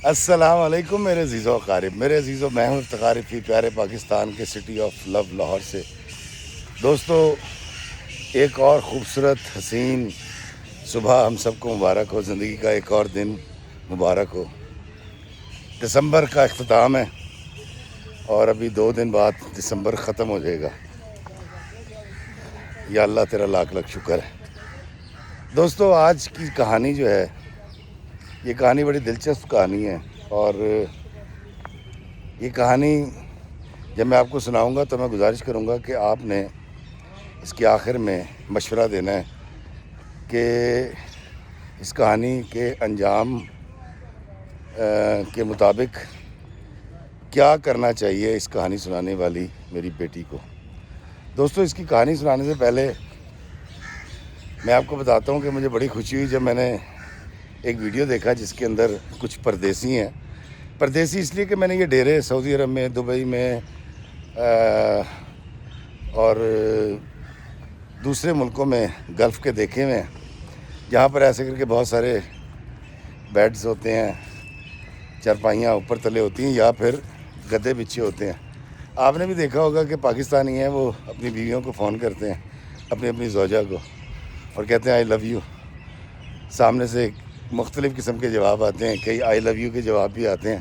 السلام علیکم میرے عزیز و اقارب، میرے عزیز و میں ہوں افتخار رفیع، پیارے پاکستان کے سٹی آف لو لاہور سے۔ دوستو، ایک اور خوبصورت حسین صبح ہم سب کو مبارک ہو، زندگی کا ایک اور دن مبارک ہو۔ دسمبر کا اختتام ہے اور ابھی 2 دن بعد دسمبر ختم ہو جائے گا۔ یا اللہ تیرا لاکھ لاکھ شکر ہے۔ دوستو، آج کی کہانی جو ہے، یہ کہانی بڑی دلچسپ کہانی ہے، اور یہ کہانی جب میں آپ کو سناؤں گا تو میں گزارش کروں گا کہ آپ نے اس کے آخر میں مشورہ دینا ہے کہ اس کہانی کے انجام کے مطابق کیا کرنا چاہیے اس کہانی سنانے والی میری بیٹی کو۔ دوستو، اس کی کہانی سنانے سے پہلے میں آپ کو بتاتا ہوں کہ مجھے بڑی خوشی ہوئی جب میں نے ایک ویڈیو دیکھا جس کے اندر کچھ پردیسی ہیں۔ پردیسی اس لیے کہ میں نے یہ ڈیرے سعودی عرب میں، دبئی میں اور دوسرے ملکوں میں گلف کے دیکھے ہوئے ہیں، جہاں پر ایسے کر کے بہت سارے بیڈز ہوتے ہیں، چارپائیاں اوپر تلے ہوتی ہیں، یا پھر گدے بچھے ہوتے ہیں۔ آپ نے بھی دیکھا ہوگا کہ پاکستانی ہیں، وہ اپنی بیویوں کو فون کرتے ہیں، اپنی زوجہ کو، اور کہتے ہیں آئی لو یو۔ سامنے سے مختلف قسم کے جواب آتے ہیں، کئی آئی لو یو کے جواب بھی آتے ہیں۔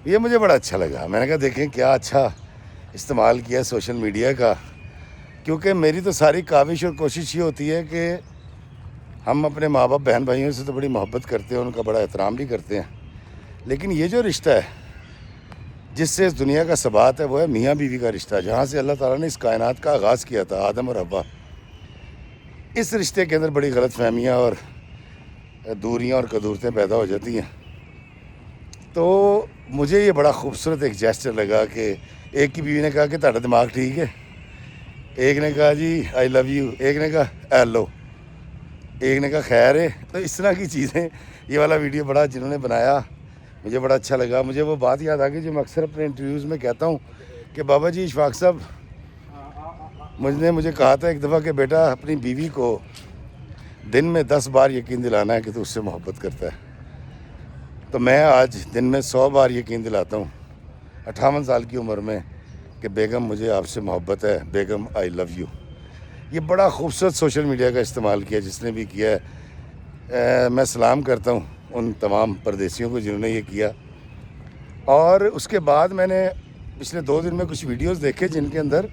یہ مجھے بڑا اچھا لگا۔ میں نے کہا دیکھیں کیا اچھا استعمال کیا سوشل میڈیا کا، کیونکہ میری تو ساری کاوش اور کوشش یہ ہوتی ہے کہ ہم اپنے ماں باپ بہن بھائیوں سے تو بڑی محبت کرتے ہیں، ان کا بڑا احترام بھی کرتے ہیں، لیکن یہ جو رشتہ ہے جس سے اس دنیا کا ثبات ہے، وہ ہے میاں بیوی کا رشتہ، جہاں سے اللہ تعالیٰ نے اس کائنات کا آغاز کیا تھا، آدم اور حوا۔ اس رشتے کے اندر بڑی غلط فہمیاں اور دوریاں اور قدورتیں پیدا ہو جاتی ہیں۔ تو مجھے یہ بڑا خوبصورت ایک جیسچر لگا کہ ایک کی بیوی نے کہا کہ تہاڈا دماغ ٹھیک ہے، ایک نے کہا جی آئی لو یو، ایک نے کہا ہیلو، ایک نے کہا خیر ہے۔ تو اس طرح کی چیزیں، یہ والا ویڈیو بڑا جنہوں نے بنایا مجھے بڑا اچھا لگا۔ مجھے وہ بات یاد آ گئی جو میں اکثر اپنے انٹرویوز میں کہتا ہوں کہ بابا جی اشفاق صاحب مجھے کہا تھا ایک دفعہ کہ بیٹا اپنی بیوی کو دن میں 10 بار یقین دلانا ہے کہ تو اس سے محبت کرتا ہے۔ تو میں آج دن میں 100 بار یقین دلاتا ہوں 58 سال کی عمر میں کہ بیگم مجھے آپ سے محبت ہے، بیگم آئی لو یو۔ یہ بڑا خوبصورت سوشل میڈیا کا استعمال کیا جس نے بھی کیا ہے۔ میں سلام کرتا ہوں ان تمام پردیسیوں کو جنہوں نے یہ کیا۔ اور اس کے بعد میں نے پچھلے 2 دن میں کچھ ویڈیوز دیکھے جن کے اندر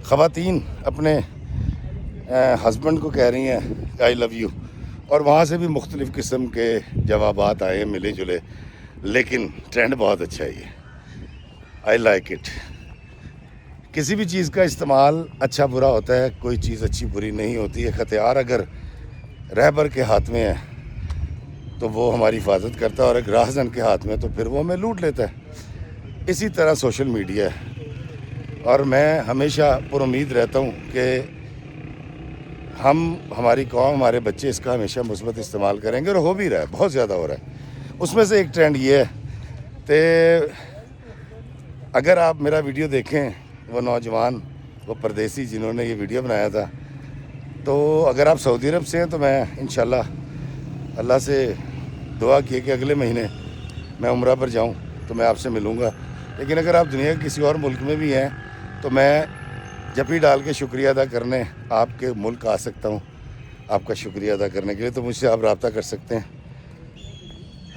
خواتین اپنے ہسبینڈ کو کہہ رہی ہیں آئی لو یو، اور وہاں سے بھی مختلف قسم کے جوابات آئے ملے جلے، لیکن ٹرینڈ بہت اچھا ہے یہ، آئی لائک اٹ۔ کسی بھی چیز کا استعمال اچھا برا ہوتا ہے، کوئی چیز اچھی بری نہیں ہوتی ہے۔ ہتھیار اگر رہبر کے ہاتھ میں ہے تو وہ ہماری حفاظت کرتا ہے، اور اگر راہزن کے ہاتھ میں تو پھر وہ ہمیں لوٹ لیتا ہے۔ اسی طرح سوشل میڈیا ہے، اور میں ہمیشہ پر امید رہتا ہوں کہ ہماری قوم، ہمارے بچے اس کا ہمیشہ مثبت استعمال کریں گے، اور ہو بھی رہا ہے، بہت زیادہ ہو رہا ہے۔ اس میں سے ایک ٹرینڈ یہ ہے کہ اگر آپ میرا ویڈیو دیکھیں، وہ نوجوان، وہ پردیسی جنہوں نے یہ ویڈیو بنایا تھا، تو اگر آپ سعودی عرب سے ہیں تو میں انشاءاللہ اللہ سے دعا کیے کہ اگلے مہینے میں عمرہ پر جاؤں تو میں آپ سے ملوں گا۔ لیکن اگر آپ دنیا کے کسی اور ملک میں بھی ہیں تو میں جپی ڈال کے شکریہ ادا کرنے آپ کے ملک آ سکتا ہوں، آپ کا شکریہ ادا کرنے کے لیے، تو مجھ سے آپ رابطہ کر سکتے ہیں۔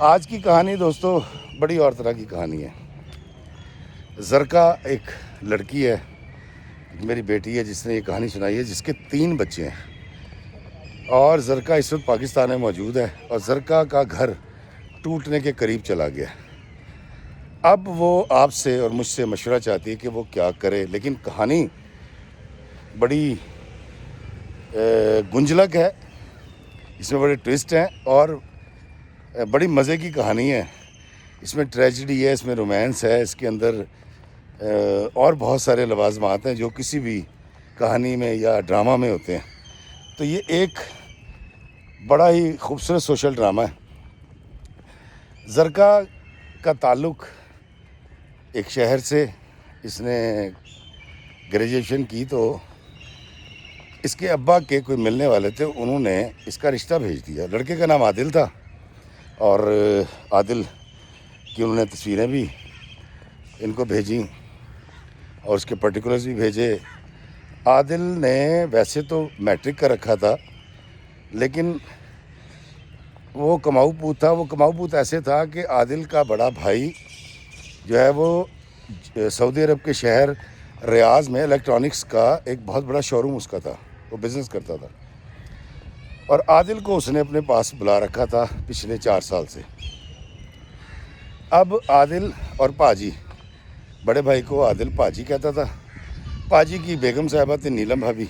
آج کی کہانی دوستو بڑی اور طرح کی کہانی ہے۔ زرکا ایک لڑکی ہے، میری بیٹی ہے، جس نے یہ کہانی سنائی ہے، جس کے 3 بچے ہیں، اور زرکا اس وقت پاکستان میں موجود ہے، اور زرکا کا گھر ٹوٹنے کے قریب چلا گیا۔ اب وہ آپ سے اور مجھ سے مشورہ چاہتی ہے کہ وہ کیا کرے، لیکن کہانی بڑی گنجلک ہے، اس میں بڑے ٹوسٹ ہیں، اور بڑی مزے کی کہانی ہے۔ اس میں ٹریجڈی ہے، اس میں رومانس ہے، اس کے اندر اور بہت سارے لوازمات ہیں جو کسی بھی کہانی میں یا ڈرامہ میں ہوتے ہیں۔ تو یہ ایک بڑا ہی خوبصورت سوشل ڈرامہ ہے۔ زرکا کا تعلق ایک شہر سے، اس نے گریجویشن کی تو اس کے ابا کے کوئی ملنے والے تھے، انہوں نے اس کا رشتہ بھیج دیا۔ لڑکے کا نام عادل تھا، اور عادل کی انہوں نے تصویریں بھی ان کو بھیجیں اور اس کے پرٹیکولرز بھی بھیجے. عادل نے ویسے تو میٹرک کا رکھا تھا لیکن وہ کماؤ پوت تھا. وہ کماؤ پوت ایسے تھا کہ عادل کا بڑا بھائی جو ہے وہ سعودی عرب کے شہر ریاض میں الیکٹرانکس کا ایک بہت بڑا شو روم اس کا تھا, وہ بزنس کرتا تھا, اور عادل کو اس نے اپنے پاس بلا رکھا تھا پچھلے 4 سال سے. اب عادل اور پاجی, بڑے بھائی کو عادل پاجی کہتا تھا, پاجی کی بیگم صاحبہ تھی نیلم بھابی,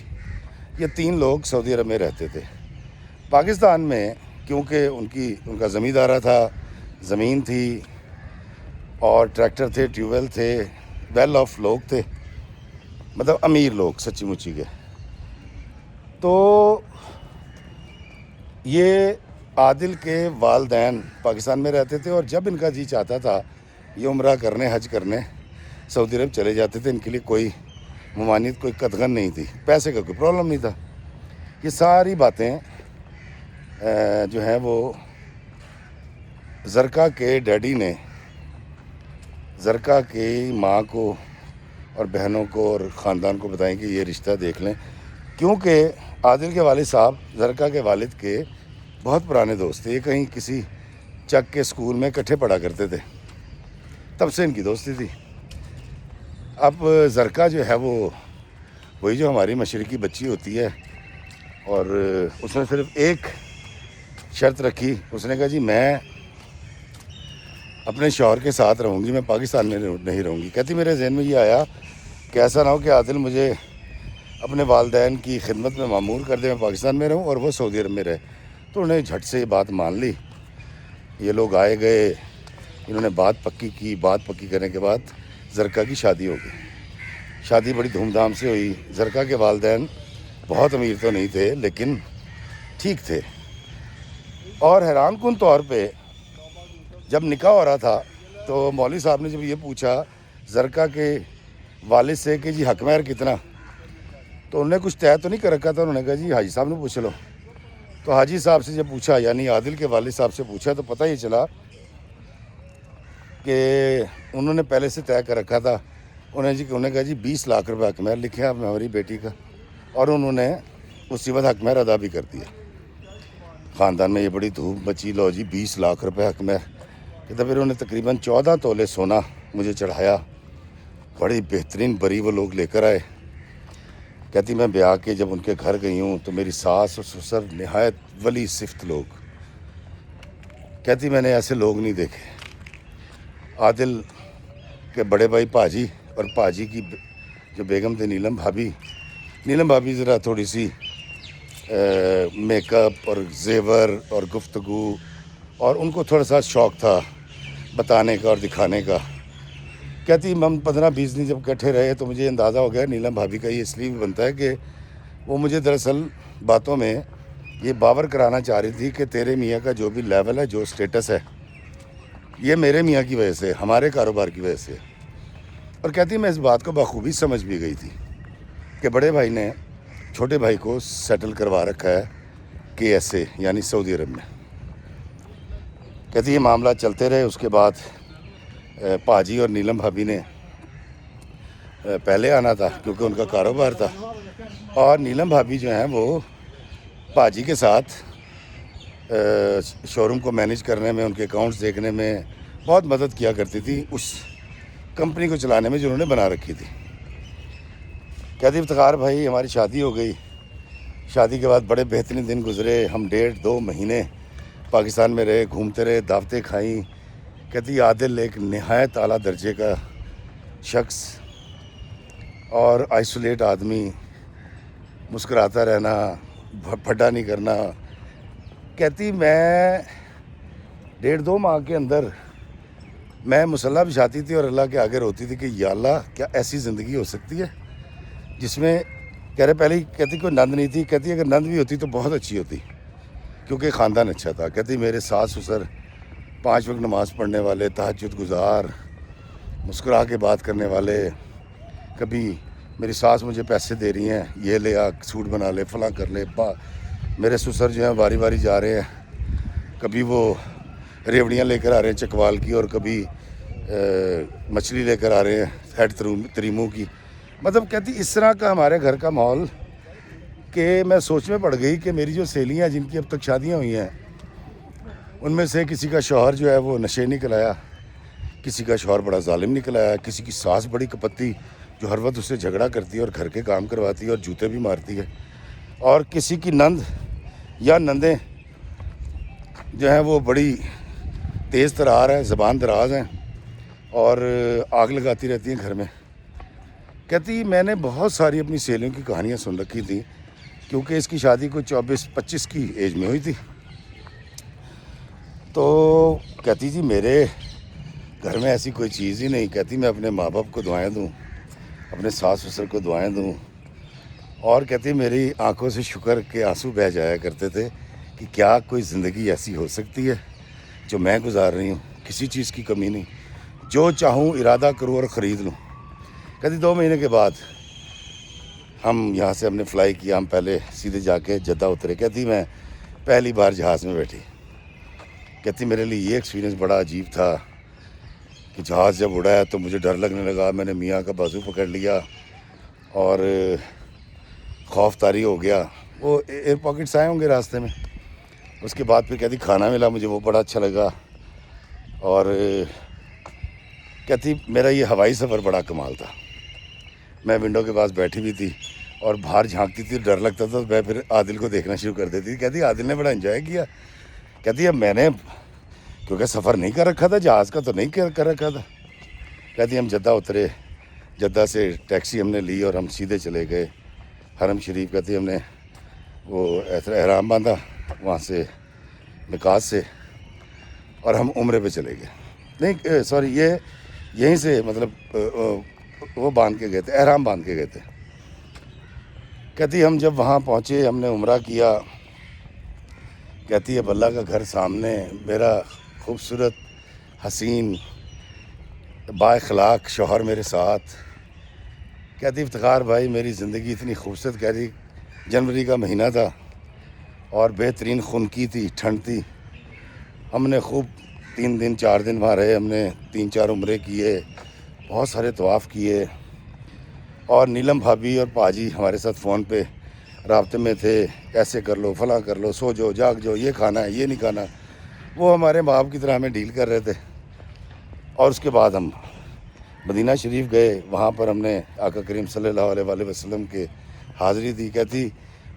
یہ 3 لوگ سعودی عرب میں رہتے تھے. پاکستان میں کیونکہ ان کا زمیندارہ تھا, زمین تھی اور ٹریکٹر تھے, ٹیوب ویل تھے, ویل آف لوگ تھے, مطلب امیر لوگ سچی مچی کے. تو یہ عادل کے والدین پاکستان میں رہتے تھے اور جب ان کا جی چاہتا تھا یہ عمرہ کرنے, حج کرنے سعودی عرب چلے جاتے تھے. ان کے لیے کوئی ممانعت, کوئی قدغن نہیں تھی, پیسے کا کوئی پرابلم نہیں تھا. یہ ساری باتیں جو ہیں وہ زرکا کے ڈیڈی نے زرکا کی ماں کو اور بہنوں کو اور خاندان کو بتائیں کہ یہ رشتہ دیکھ لیں, کیونکہ عادل کے والد صاحب زرکا کے والد کے بہت پرانے دوست تھے. یہ کہیں کسی چک کے اسکول میں اکٹھے پڑھا کرتے تھے, تب سے ان کی دوستی تھی. اب زرکا جو ہے وہ وہی جو ہماری مشرقی بچی ہوتی ہے, اور اس نے صرف ایک شرط رکھی. اس نے کہا جی میں اپنے شوہر کے ساتھ رہوں گی, میں پاکستان میں نہیں رہوں گی. کہتی میرے ذہن میں یہ آیا کہ ایسا نہ ہو کہ عادل مجھے اپنے والدین کی خدمت میں معمور کر دے, میں پاکستان میں رہوں اور وہ سعودی عرب میں رہے. تو انہوں نے جھٹ سے یہ بات مان لی. یہ لوگ آئے گئے, انہوں نے بات پکی کی. بات پکی کرنے کے بعد زرکا کی شادی ہو گئی. شادی بڑی دھوم دھام سے ہوئی. زرکا کے والدین بہت امیر تو نہیں تھے لیکن ٹھیک تھے. اور حیران کن طور پہ جب نکاح ہو رہا تھا تو مولوی صاحب نے جب یہ پوچھا زرکا کے والد سے کہ جی حق مہر کتنا, تو انہوں نے کچھ طے تو نہیں کر رکھا تھا. انہوں نے کہا جی حاجی صاحب نے پوچھ لو. تو حاجی صاحب سے جب پوچھا, یعنی عادل کے والد صاحب سے پوچھا, تو پتہ یہ چلا کہ انہوں نے پہلے سے طے کر رکھا تھا. انہوں نے کہا جی 20 لاکھ روپے حق مہر لکھے ہیں آپ ہماری بیٹی کا, اور انہوں نے اسی وقت حق مہر ادا بھی کر دیا. خاندان میں یہ بڑی دھوم مچی, لو جی 20 لاکھ روپے حق مہر. کہ پھر انہوں نے تقریباً 14 تولے سونا مجھے چڑھایا. بڑی بہترین بری وہ لوگ لے کر آئے. کہتی میں بیاہ کے جب ان کے گھر گئی ہوں تو میری ساس اور سسر نہایت ولی صفت لوگ. کہتی میں نے ایسے لوگ نہیں دیکھے. عادل کے بڑے بھائی پاجی اور پاجی کی جو بیگم تھی نیلم بھابی ذرا تھوڑی سی میک اپ اور زیور اور گفتگو, اور ان کو تھوڑا سا شوق تھا بتانے کا اور دکھانے کا. کہتی ہم 15-20 دن جب اکٹھے رہے تو مجھے اندازہ ہو گیا نیلم بھابی کا یہ اس لیے بھی بنتا ہے کہ وہ مجھے دراصل باتوں میں یہ باور کرانا چاہ رہی تھی کہ تیرے میاں کا جو بھی لیول ہے, جو سٹیٹس ہے, یہ میرے میاں کی وجہ سے, ہمارے کاروبار کی وجہ سے. اور کہتی میں اس بات کو بخوبی سمجھ بھی گئی تھی کہ بڑے بھائی نے چھوٹے بھائی کو سیٹل کروا رکھا ہے KSA یعنی سعودی عرب میں. کہتی یہ معاملہ چلتے رہے. اس کے بعد پاجی اور نیلم بھابی نے پہلے آنا تھا کیونکہ ان کا کاروبار تھا, اور نیلم بھابی جو ہیں وہ پاجی کے ساتھ شو روم کو مینیج کرنے میں, ان کے اکاؤنٹس دیکھنے میں بہت مدد کیا کرتی تھی, اس کمپنی کو چلانے میں جو انہوں نے بنا رکھی تھی. کہتی افتخار بھائی ہماری شادی ہو گئی. شادی کے بعد بڑے بہترین دن گزرے. ہم 1.5-2 مہینے پاکستان میں رہے, گھومتے رہے, دعوتیں کھائیں. کہتی عادل ایک نہایت اعلیٰ درجے کا شخص اور آئسولیٹ آدمی, مسکراتا رہنا, پھٹا نہیں کرنا. کہتی میں 1.5-2 ماہ کے اندر میں مسلح بچھاتی تھی اور اللہ کے آگے روتی تھی کہ یا اللہ کیا ایسی زندگی ہو سکتی ہے جس میں, کہہ رہے پہلے کہتی کوئی نند نہیں تھی. کہتی اگر نند بھی ہوتی تو بہت اچھی ہوتی کیونکہ خاندان اچھا تھا. کہتی میرے ساس سسر 5 وقت نماز پڑھنے والے, تہجد گزار, مسکرا کے بات کرنے والے. کبھی میری ساس مجھے پیسے دے رہی ہیں, یہ لے آ سوٹ بنا لے, فلاں کر لے. میرے سسر جو ہیں باری باری جا رہے ہیں, کبھی وہ ریوڑیاں لے کر آ رہے ہیں چکوال کی، اور کبھی مچھلی لے کر آ رہے ہیں ہیڈ تریمو کی. مطلب کہتی اس طرح کا ہمارے گھر کا ماحول کہ میں سوچ میں پڑ گئی کہ میری جو سہیلیاں جن کی اب تک شادیاں ہوئی ہیں ان میں سے کسی کا شوہر جو ہے وہ نشے نکل آیا، کسی کا شوہر بڑا ظالم نکل آیا، کسی کی ساس بڑی کپتی جو ہر وقت اس سے جھگڑا کرتی ہے اور گھر کے کام کرواتی ہے اور جوتے بھی مارتی ہے، اور کسی کی نند یا نندیں جو ہیں وہ بڑی تیز ترار ہیں، زبان دراز ہیں اور آگ لگاتی رہتی ہیں گھر میں. کہتی میں نے بہت ساری اپنی سہیلیوں کی کہانیاں سن رکھی تھیں کیونکہ اس کی شادی کوئی 24-25 کی ایج میں ہوئی تھی. تو کہتی جی میرے گھر میں ایسی کوئی چیز ہی نہیں. کہتی میں اپنے ماں باپ کو دعائیں دوں، اپنے ساس سسر کو دعائیں دوں، اور کہتی میری آنکھوں سے شکر کے آنسو بہہ جایا کرتے تھے کہ کیا کوئی زندگی ایسی ہو سکتی ہے جو میں گزار رہی ہوں. کسی چیز کی کمی نہیں، جو چاہوں ارادہ کروں اور خرید لوں. کہتی 2 مہینے کے بعد ہم یہاں سے ہم نے فلائی کیا، ہم پہلے سیدھے جا کے جدہ اترے. کہتی میں پہلی بار جہاز میں بیٹھی. کہتی میرے لیے یہ ایکسپیرینس بڑا عجیب تھا کہ جہاز جب اڑا ہے تو مجھے ڈر لگنے لگا. میں نے میاں کا بازو پکڑ لیا اور خوف طاری ہو گیا. وہ ایئر پاکٹس آئے ہوں گے راستے میں. اس کے بعد پھر کہتی کھانا ملا مجھے، وہ بڑا اچھا لگا. اور کہتی میرا یہ ہوائی سفر بڑا کمال تھا. میں ونڈو کے پاس بیٹھی ہوئی تھی اور باہر جھانکتی تھی، ڈر لگتا تھا. میں پھر عادل کو دیکھنا شروع کر دیتی تھی. کہتی عادل نے بڑا انجوائے کیا. کہتی اب میں نے کیونکہ سفر نہیں کر رکھا تھا، جہاز کا تو نہیں کر رکھا تھا. کہتی ہم جدہ اترے، جدہ سے ٹیکسی ہم نے لی اور ہم سیدھے چلے گئے حرم شریف. کہتی ہم نے وہ احرام باندھا وہاں سے مقات سے اور ہم عمرے پہ چلے گئے. نہیں سوری، یہ یہیں سے مطلب وہ باندھ کے گئے تھے، احرام باندھ کے گئے تھے. کہتی ہم جب وہاں پہنچے ہم نے عمرہ کیا. کہتی اب اللہ کا گھر سامنے، میرا خوبصورت حسین با اخلاق شوہر میرے ساتھ. کہتی افتخار بھائی میری زندگی اتنی خوبصورت. کہتی جنوری کا مہینہ تھا اور بہترین خنکی تھی، ٹھنڈ تھی. ہم نے خوب 3 دن 4 دن وہاں رہے. ہم نے 3-4 عمرے کیے، بہت سارے طواف کیے. اور نیلم بھابھی اور پاجی ہمارے ساتھ فون پہ رابطے میں تھے، ایسے کر لو، فلاں کر لو، سو جاؤ، جاگ جاؤ، یہ کھانا ہے، یہ نہیں کھانا. وہ ہمارے ماں باپ کی طرح ہمیں ڈیل کر رہے تھے. اور اس کے بعد ہم مدینہ شریف گئے. وہاں پر ہم نے آقا کریم صلی اللہ علیہ وآلہ وسلم کے حاضری دی. کہتی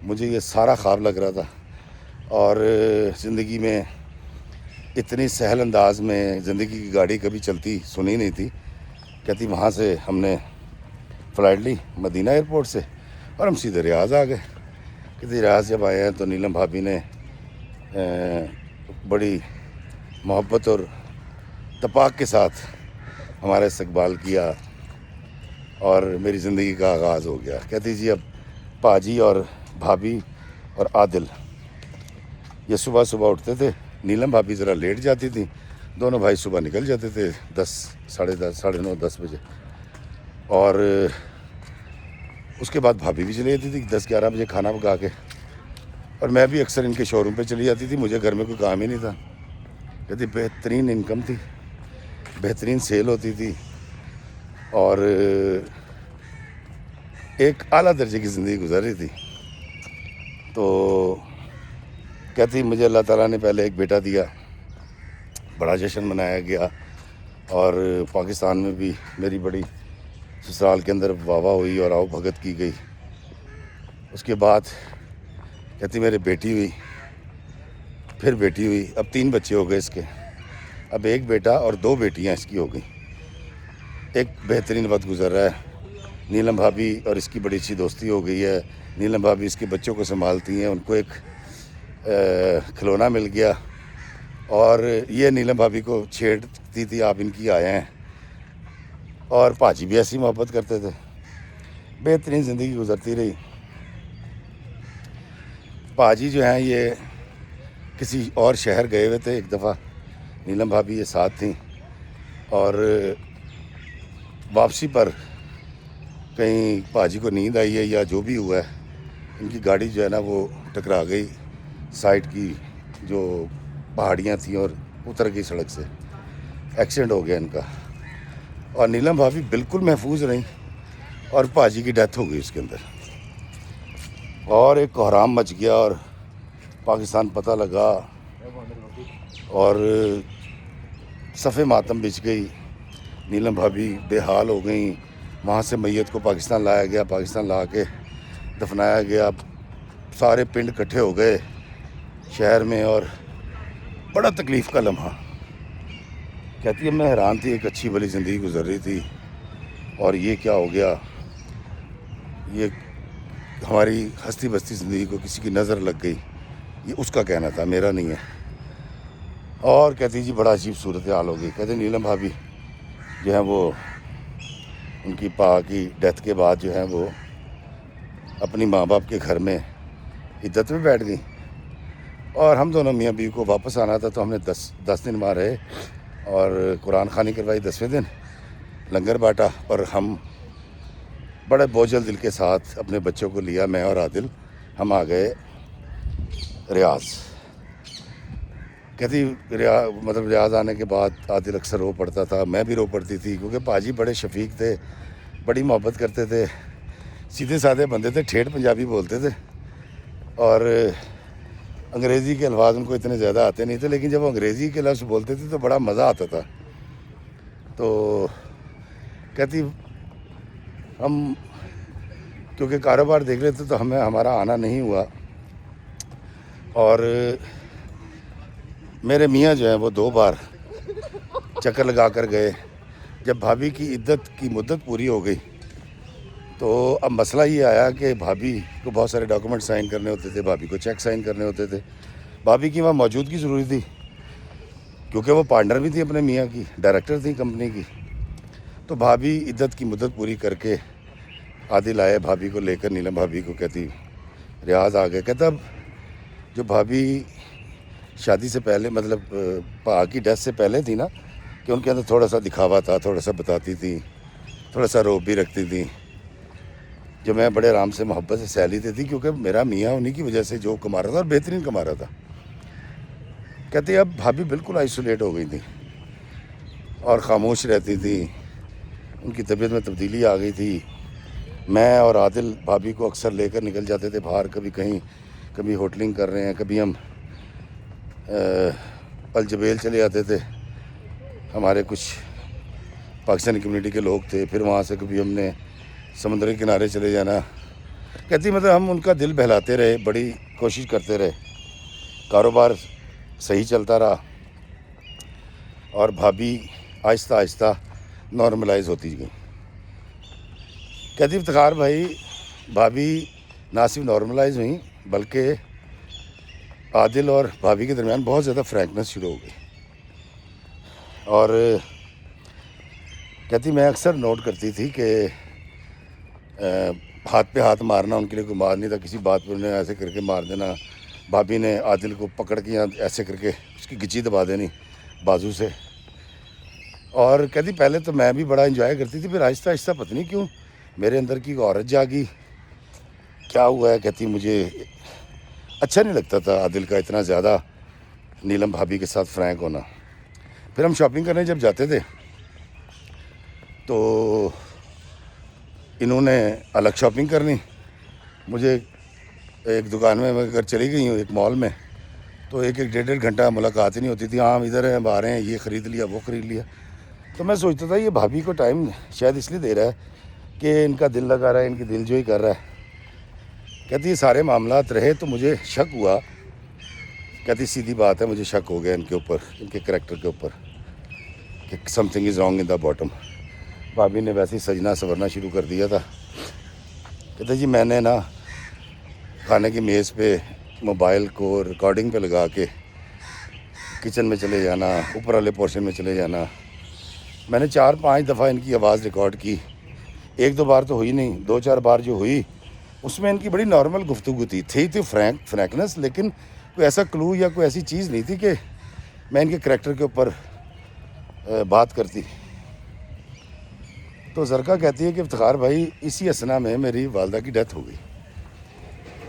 مجھے یہ سارا خواب لگ رہا تھا اور زندگی میں اتنی سہل انداز میں زندگی کی گاڑی کبھی چلتی سنی نہیں تھی. کہتی وہاں سے ہم نے فلائٹ لی مدینہ ایئرپورٹ سے اور ہم سیدھے ریاض آ گئے. کہتی ریاض جب آئے ہیں تو نیلم بھابھی نے بڑی محبت اور تپاک کے ساتھ ہمارا استقبال کیا اور میری زندگی کا آغاز ہو گیا. کہتی جی اب پاجی اور بھابھی اور عادل یہ صبح صبح اٹھتے تھے. نیلم بھابھی ذرا لیٹ جاتی تھی، دونوں بھائی صبح نکل جاتے تھے 10 ساڑھے 10 ساڑھے 9 10 بجے. اور اس کے بعد بھابھی بھی چلی جاتی تھی 10-11 بجے کھانا پکا کے. اور میں بھی اکثر ان کے شو روم پہ چلی جاتی تھی، مجھے گھر میں کوئی کام ہی نہیں تھا. کہتی بہترین انکم تھی، بہترین سیل ہوتی تھی اور ایک اعلیٰ درجے کی زندگی گزر رہی تھی. تو کہتی مجھے اللہ تعالیٰ نے پہلے ایک بیٹا دیا، بڑا جشن منایا گیا اور پاکستان میں بھی میری بڑی سسرال کے اندر واہ واہ ہوئی اور آؤ بھگت کی گئی. اس کے بعد کہتی میرے بیٹی ہوئی، پھر بیٹی ہوئی، اب 3 بچے ہو گئے اس کے. اب ایک بیٹا اور 2 بیٹیاں اس کی ہو گئیں. ایک بہترین وقت گزر رہا ہے. نیلم بھابھی اور اس کی بڑی اچھی دوستی ہو گئی ہے. نیلم بھابھی اس کے بچوں کو سنبھالتی ہیں. ان کو ایک کھلونا مل گیا اور یہ نیلم بھابھی کو چھیڑتی تھی آپ ان کی آئے ہیں. اور پاجی بھی ایسی محبت کرتے تھے. بہترین زندگی گزرتی رہی. پاجی جو ہیں یہ کسی اور شہر گئے ہوئے تھے ایک دفعہ. نیلم بھابھی یہ ساتھ تھیں اور واپسی پر کہیں پاجی کو نیند آئی ہے یا جو بھی ہوا ہے، ان کی گاڑی جو ہے نا وہ ٹکرا گئی سائڈ کی جو پہاڑیاں تھیں اور اتر گئی سڑک سے, ایکسیڈنٹ ہو گیا ان کا. اور نیلم بھابھی بالکل محفوظ رہیں اور پاجی کی ڈیتھ ہو گئی اس کے اندر. اور ایک کوہرام مچ گیا اور پاکستان پتہ لگا اور صفِ ماتم بچ گئی. نیلم بھابھی بے حال ہو گئیں. وہاں سے میت کو پاکستان لایا گیا, پاکستان لا کے دفنایا گیا. سارے پنڈ اکٹھے ہو گئے شہر میں اور بڑا تکلیف کا لمحہ. کہتی ہے میں حیران تھی, ایک اچھی بھلی زندگی گزر رہی تھی اور یہ کیا ہو گیا. یہ ہماری ہستی بستی زندگی کو کسی کی نظر لگ گئی. یہ اس کا کہنا تھا, میرا نہیں ہے. اور کہتی جی بڑا عجیب صورتحال ہو گئی. کہتے نیلم بھابھی جو ہیں وہ ان کی کی ڈیتھ کے بعد جو ہیں وہ اپنی ماں باپ کے گھر میں عدت میں بیٹھ گئیں. اور ہم دونوں میاں بیوی کو واپس آنا تھا تو ہم نے 10 دن وہاں رہے اور قرآن خوانی کروائی. 10ویں دن لنگر باٹا اور ہم بڑے بوجھل دل کے ساتھ اپنے بچوں کو لیا, میں اور عادل, ہم آ گئے ریاض. کہتی ریاض آنے کے بعد عادل اکثر رو پڑتا تھا, میں بھی رو پڑتی تھی کیونکہ پاجی بڑے شفیق تھے, بڑی محبت کرتے تھے, سیدھے سادھے بندے تھے, ٹھیٹھ پنجابی بولتے تھے اور انگریزی کے الفاظ ان کو اتنے زیادہ آتے نہیں تھے, لیکن جب وہ انگریزی کے لفظ بولتے تھے تو بڑا مزہ آتا تھا. تو کہتی ہم کیونکہ کاروبار دیکھ رہے تھے تو ہمارا آنا نہیں ہوا. اور میرے میاں جو ہیں وہ 2 بار چکر لگا کر گئے. جب بھابھی کی عدت کی مدت پوری ہو گئی تو اب مسئلہ یہ آیا کہ بھابھی کو بہت سارے ڈاکومنٹ سائن کرنے ہوتے تھے, بھابھی کو چیک سائن کرنے ہوتے تھے. بھابھی کی وہاں موجودگی ضروری تھی کیونکہ وہ پارٹنر بھی تھی اپنے میاں کی, ڈائریکٹر تھی کمپنی کی. تو بھابھی عدت کی مدت پوری کر کے عادل آئے بھابھی کو لے کر. نیلم بھابھی کو کہتی ریاض آ گئے. کہتا اب جو بھابھی شادی سے پہلے مطلب کی ڈیتھ سے پہلے تھی نا, کہ ان کے اندر تھوڑا سا دکھاوا تھا, تھوڑا سا بتاتی تھی, تھوڑا سا روب بھی رکھتی تھی, جو میں بڑے آرام سے محبت سے سہ لیتی تھی کیونکہ میرا میاں انہی کی وجہ سے جو کما رہا تھا اور بہترین کما رہا تھا. کہتے اب بھابھی بالکل آئسولیٹ ہو گئی تھی اور خاموش رہتی تھی, ان کی طبیعت میں تبدیلی آ گئی تھی. میں اور عادل بھابھی کو اکثر لے کر نکل جاتے تھے باہر, کبھی کہیں, کبھی ہوٹلنگ کر رہے ہیں, کبھی ہم الجبیل چلے جاتے تھے, ہمارے کچھ پاکستانی کمیونٹی کے لوگ تھے. پھر وہاں سے کبھی ہم نے سمندر کے کنارے چلے جانا. کہتی مطلب ہم ان کا دل بہلاتے رہے, بڑی کوشش کرتے رہے, کاروبار صحیح چلتا رہا اور بھابھی آہستہ آہستہ نارملائز ہوتی گئی. کہتی افتخار بھائی بھابھی نہ صرف نارملائز ہوئیں بلکہ عادل اور بھابھی کے درمیان بہت زیادہ فرینکنس شروع ہو گئی. اور کہتی میں اکثر نوٹ کرتی تھی کہ ہاتھ پہ ہاتھ مارنا ان کے لیے کوئی مار نہیں تھا, کسی بات پہ انہیں ایسے کر کے مار دینا. بھابھی نے عادل کو پکڑ کے ایسے کر کے اس کی گچی دبا دینی بازو سے. اور کہتی پہلے تو میں بھی بڑا انجوائے کرتی تھی, پھر آہستہ آہستہ پتہ نہیں کیوں میرے اندر کی عورت جاگی, کیا ہوا ہے. کہتی مجھے اچھا نہیں لگتا تھا عادل کا اتنا زیادہ نیلم بھابھی کے ساتھ فرینک ہونا. پھر ہم شاپنگ کرنے جب جاتے تھے تو انہوں نے الگ شاپنگ کرنی, مجھے ایک دکان میں اگر چلی گئی ہوں ایک مال میں تو ایک 1.5 گھنٹہ ملاقات ہی نہیں ہوتی تھی. ہاں ہم ادھر ہیں, اب آ رہے ہیں, یہ خرید لیا, وہ خرید لیا. تو میں سوچتا تھا یہ بھابھی کو ٹائم شاید اس لیے دے رہا ہے کہ ان کا دل لگا رہا ہے, ان کی دل جوئی کر رہا ہے. کہتی یہ سارے معاملات رہے تو مجھے شک ہوا. کہتی سیدھی بات ہے, مجھے شک ہو گیا ان کے اوپر, ان کے کریکٹر کے اوپر, کہ some thing is wrong in the bottom. بھابھی نے ویسے ہی سجنا سنورنا شروع کر دیا تھا. کہتے جی میں نے نا کھانے کی میز پہ موبائل کو ریکارڈنگ پہ لگا کے کچن میں چلے جانا, اوپر والے پورشن میں چلے جانا. میں نے 4-5 دفعہ ان کی آواز ریکارڈ کی, 1-2 بار تو ہوئی نہیں, 2-4 بار جو ہوئی اس میں ان کی بڑی نارمل گفتگو تھی فرینکنس, لیکن کوئی ایسا کلو یا کوئی ایسی چیز نہیں تھی کہ میں ان کے کریکٹر کے اوپر بات کرتی. تو زرکا کہتی ہے کہ افتخار بھائی اسی اثنا میں میری والدہ کی ڈیتھ ہو گئی.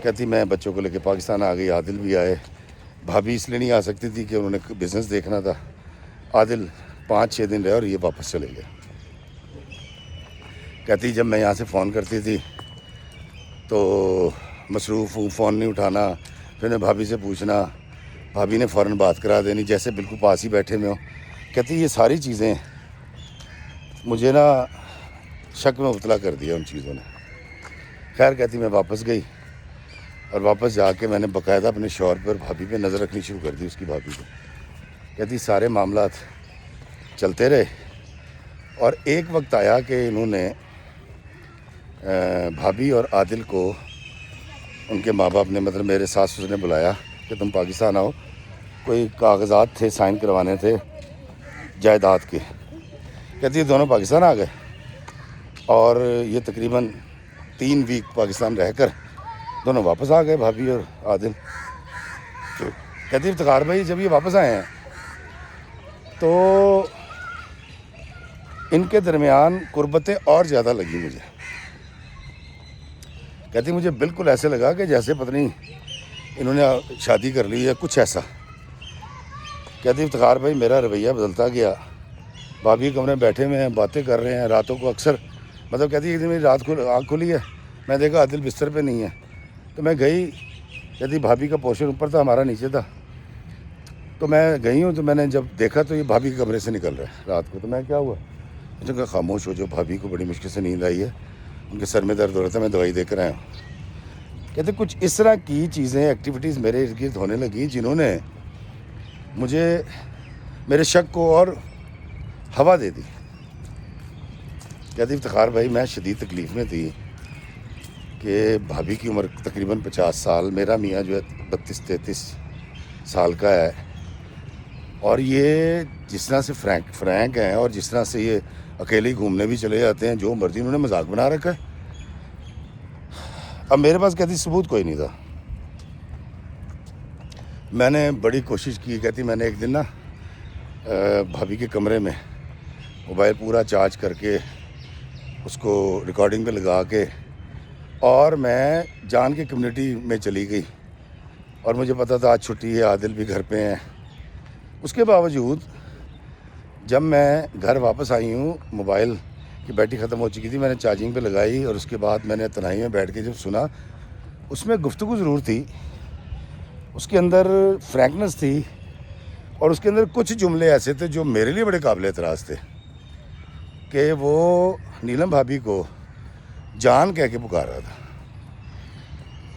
کہتی میں بچوں کو لے کے پاکستان آ گئی, عادل بھی آئے. بھابھی اس لیے نہیں آ سکتی تھی کہ انہوں نے بزنس دیکھنا تھا, عادل 5-6 دن رہے اور یہ واپس چلے گئے. کہتی جب میں یہاں سے فون کرتی تھی تو مصروف ہوں، فون نہیں اٹھانا، پھر میں بھابھی سے پوچھنا، بھابھی نے فوراً بات کرا دینی جیسے بالکل پاس ہی بیٹھے میں ہو. کہتی یہ ساری چیزیں مجھے نا شک میں مبتلا کر دیا ان چیزوں نے. خیر کہتی میں واپس گئی اور واپس جا کے میں نے باقاعدہ اپنے شوہر پر بھابھی پہ نظر رکھنی شروع کر دی، اس کی بھابھی پہ. کہتی سارے معاملات چلتے رہے اور ایک وقت آیا کہ انہوں نے بھابھی اور عادل کو ان کے ماں باپ نے مطلب میرے ساس سسر نے بلایا کہ تم پاکستان آؤ، کوئی کاغذات تھے سائن کروانے تھے جائیداد کے. کہتی یہ دونوں پاکستان آ گئے اور یہ تقریباً 3 ویک پاکستان رہ کر دونوں واپس آ گئے بھابھی اور عادل. کہتی افتخار بھائی جب یہ واپس آئے ہیں تو ان کے درمیان قربتیں اور زیادہ لگی مجھے. کہتی مجھے بالکل ایسے لگا کہ جیسے پتہ نہیں انہوں نے شادی کر لی ہے کچھ ایسا. کہتی افتخار بھائی میرا رویہ بدلتا گیا، بھابھی کمرے بیٹھے ہوئے ہیں باتیں کر رہے ہیں راتوں کو اکثر، مطلب کہتی ایک دن میری رات کو آنکھ کھلی ہے میں دیکھا عادل بستر پہ نہیں ہے تو میں گئی. کہتی بھابھی کا پورشن اوپر تھا ہمارا نیچے تھا تو میں گئی ہوں تو میں نے جب دیکھا تو یہ بھابھی کے کمرے سے نکل رہا ہے رات کو. تو میں کیا ہوا؟ مجھے کہا خاموش ہو جو، بھابھی کو بڑی مشکل سے نیند آئی ہے، ان کے سر میں درد ہو رہا تھا، میں دوائی دے کر آیا ہوں. کہتے کچھ اس طرح کی چیزیں ایکٹیویٹیز میرے ارد گرد ہونے لگیں جنہوں نے مجھے میرے شک کو اور ہوا دے دی. کہتی افتخار بھائی میں شدید تکلیف میں تھی کہ بھابھی کی عمر تقریباً 50 سال، میرا میاں جو ہے 32-33 سال کا ہے، اور یہ جس طرح سے فرینک ہیں اور جس طرح سے یہ اکیلے ہی گھومنے بھی چلے جاتے ہیں، جو مرضی انہوں نے مذاق بنا رکھا ہے. اب میرے پاس کہتی ثبوت کوئی نہیں تھا. میں نے بڑی کوشش کی. کہتی میں نے ایک دن نا بھابھی کے کمرے میں موبائل پورا چارج کر کے اس کو ریکارڈنگ پہ لگا کے اور میں جان کے کمیونٹی میں چلی گئی اور مجھے پتا تھا آج چھٹی ہے، عادل بھی گھر پہ ہیں. اس کے باوجود جب میں گھر واپس آئی ہوں موبائل کی بیٹری ختم ہو چکی تھی، میں نے چارجنگ پہ لگائی اور اس کے بعد میں نے تنہائی میں بیٹھ کے جب سنا اس میں گفتگو ضرور تھی، اس کے اندر فرینکنس تھی اور اس کے اندر کچھ جملے ایسے تھے جو میرے لیے بڑے قابل اعتراض تھے کہ وہ نیلم بھابھی کو جان کہہ کے پکار رہا تھا.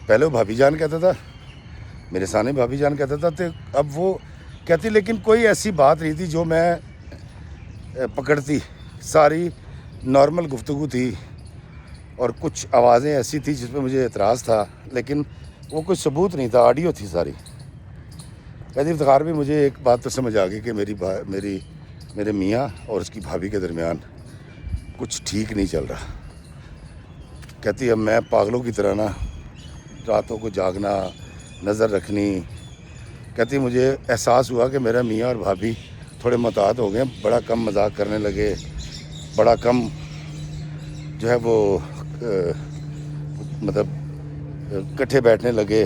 پہلے وہ بھابھی جان کہتا تھا، میرے سامنے بھابھی جان کہتا تھا، تو اب وہ کہتی لیکن کوئی ایسی بات نہیں تھی جو میں پکڑتی، ساری نارمل گفتگو تھی اور کچھ آوازیں ایسی تھی جس پہ مجھے اعتراض تھا لیکن وہ کوئی ثبوت نہیں تھا، آڈیو تھی ساری. کہتی افتخار بھی مجھے ایک بات تو سمجھ آ گئی کہ میرے میاں اور اس کی بھابھی کے درمیان کچھ ٹھیک نہیں چل رہا. کہتی اب میں پاگلوں کی طرح نا راتوں کو جاگنا، نظر رکھنی. کہتی مجھے احساس ہوا کہ میرا میاں اور بھابھی تھوڑے محتاط ہو گئے، بڑا کم مذاق کرنے لگے، بڑا کم جو ہے وہ مطلب کٹھے بیٹھنے لگے.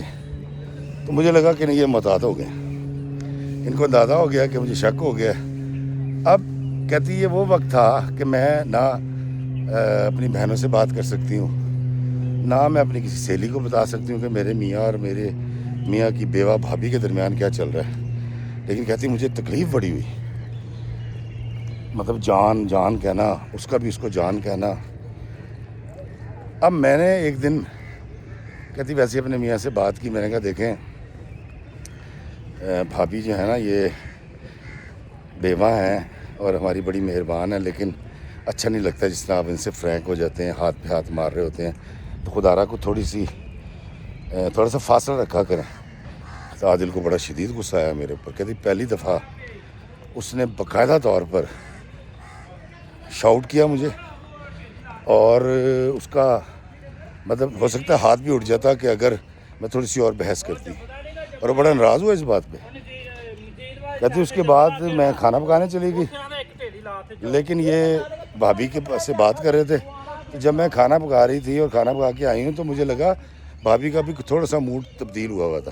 تو مجھے لگا کہ نہیں یہ محتاط ہو گئے، ان کو اندازہ ہو گیا کہ مجھے شک ہو گیا. اب کہتی یہ وہ وقت تھا کہ میں نہ اپنی بہنوں سے بات کر سکتی ہوں، نہ میں اپنی کسی سہیلی کو بتا سکتی ہوں کہ میرے میاں اور میرے میاں کی بیوہ بھابھی کے درمیان کیا چل رہا ہے. لیکن کہتی مجھے تکلیف بڑی ہوئی، مطلب جان کہنا، اس کا بھی اس کو جان کہنا. اب میں نے ایک دن کہتی ویسے اپنے میاں سے بات کی. میں نے کہا دیکھیں بھابھی جو ہے نا یہ بیوہ ہیں اور ہماری بڑی مہربان ہے، لیکن اچھا نہیں لگتا جس طرح آپ ان سے فرینک ہو جاتے ہیں، ہاتھ پہ ہاتھ مار رہے ہوتے ہیں، تو خدا را کو تھوڑا سا فاصلہ رکھا کریں. تو عادل کو بڑا شدید غصہ آیا میرے اوپر. کہتی پہلی دفعہ اس نے باقاعدہ طور پر شاؤٹ کیا مجھے اور اس کا مطلب ہو سکتا ہے ہاتھ بھی اٹھ جاتا کہ اگر میں تھوڑی سی اور بحث کرتی، اور وہ بڑا ناراض ہوا اس بات پہ. کہتی اس کے بعد میں کھانا پکانے چلی گئی، لیکن یہ بھابھی کے پاس سے بات کر رہے تھے. تو جب میں کھانا پکا رہی تھی اور کھانا پکا کے آئی ہوں تو مجھے لگا بھابھی کا بھی تھوڑا سا موڈ تبدیل ہوا تھا.